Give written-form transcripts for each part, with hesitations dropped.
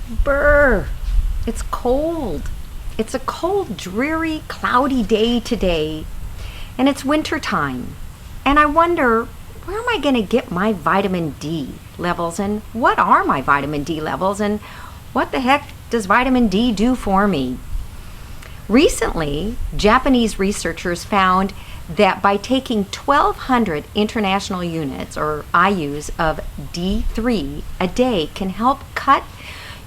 Brr, it's cold. It's a cold, dreary, cloudy day today, and it's winter time. And I wonder, where am I going to get my vitamin D levels, and what are my vitamin D levels, and what the heck does vitamin D do for me? Recently, Japanese researchers found that by taking 1,200 international units, or IUs, of D3 a day can help cut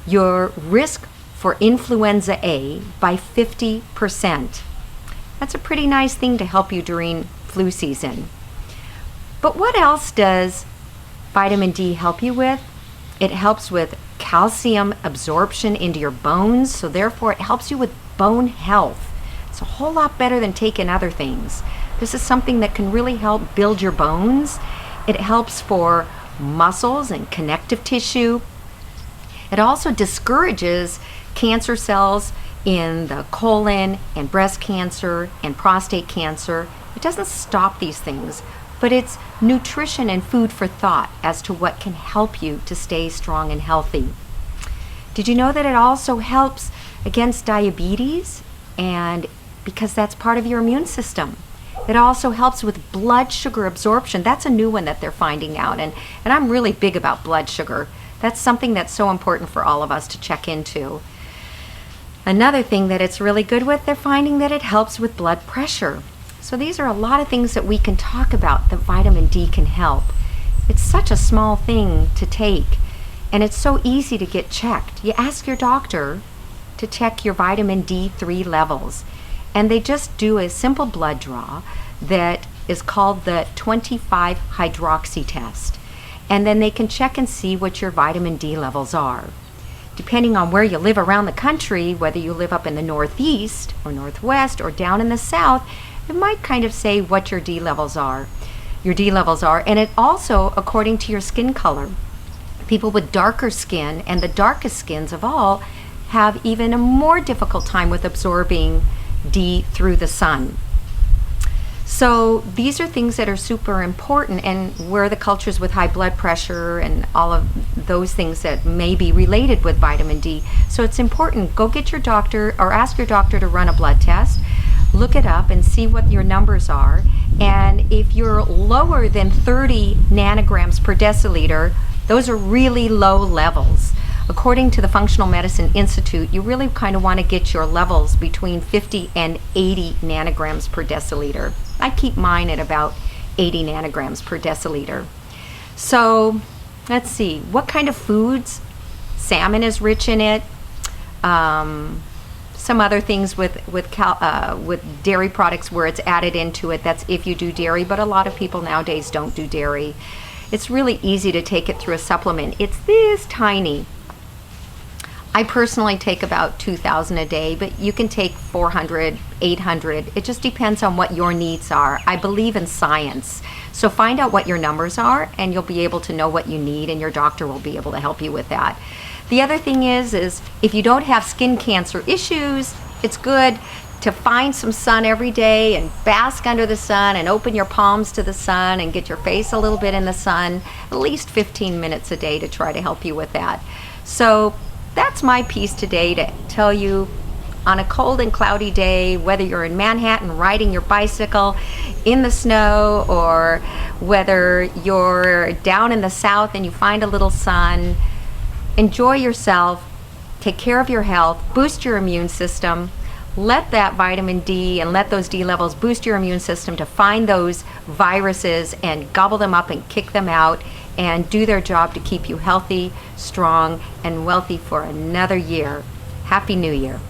your risk for influenza A by 50%. That's a pretty nice thing to help you during flu season. But what else does vitamin D help you with? It helps with calcium absorption into your bones, so therefore it helps you with bone health. It's a whole lot better than taking other things. This is something that can really help build your bones. It helps for muscles and connective tissue. It also discourages cancer cells in the colon and breast cancer and prostate cancer. It doesn't stop these things, but it's nutrition and food for thought as to what can help you to stay strong and healthy. Did you know that it also helps against diabetes? And because that's part of your immune system. It also helps with blood sugar absorption. That's a new one that they're finding out. And I'm really big about blood sugar. That's something that's so important for all of us to check into. Another thing that it's really good with, they're finding that it helps with blood pressure. So these are a lot of things that we can talk about that vitamin D can help. It's such a small thing to take, and it's so easy to get checked. You ask your doctor to check your vitamin D3 levels, and they just do a simple blood draw that is called the 25-hydroxy test. And then they can check and see what your vitamin D levels are. Depending on where you live around the country, whether you live up in the Northeast or Northwest or down in the South, it might kind of say what your D levels are. And it also, according to your skin color, people with darker skin, and the darkest skins of all, have even a more difficult time with absorbing D through the sun. So these are things that are super important, and where the cultures with high blood pressure and all of those things that may be related with vitamin D. So it's important. Go get your doctor or ask your doctor to run a blood test. Look it up and see what your numbers are. And if you're lower than 30 nanograms per deciliter, those are really low levels. According to the Functional Medicine Institute, you really kind of want to get your levels between 50 and 80 nanograms per deciliter. I keep mine at about 80 nanograms per deciliter. So let's see, what kind of foods? Salmon is rich in it. Some other things with dairy products where it's added into it. That's if you do dairy, but a lot of people nowadays don't do dairy. It's really easy to take it through a supplement. It's this tiny. I personally take about 2,000 a day, but you can take 400, 800. It just depends on what your needs are. I believe in science. So find out what your numbers are, and you'll be able to know what you need, and your doctor will be able to help you with that. The other thing is if you don't have skin cancer issues, it's good to find some sun every day and bask under the sun and open your palms to the sun and get your face a little bit in the sun, at least 15 minutes a day to try to help you with that. So that's my piece today to tell you, on a cold and cloudy day, whether you're in Manhattan riding your bicycle in the snow, or whether you're down in the South and you find a little sun, enjoy yourself, take care of your health, boost your immune system. Let that vitamin D and let those D levels boost your immune system to find those viruses and gobble them up and kick them out, and do their job to keep you healthy, strong, and wealthy for another year. Happy New Year.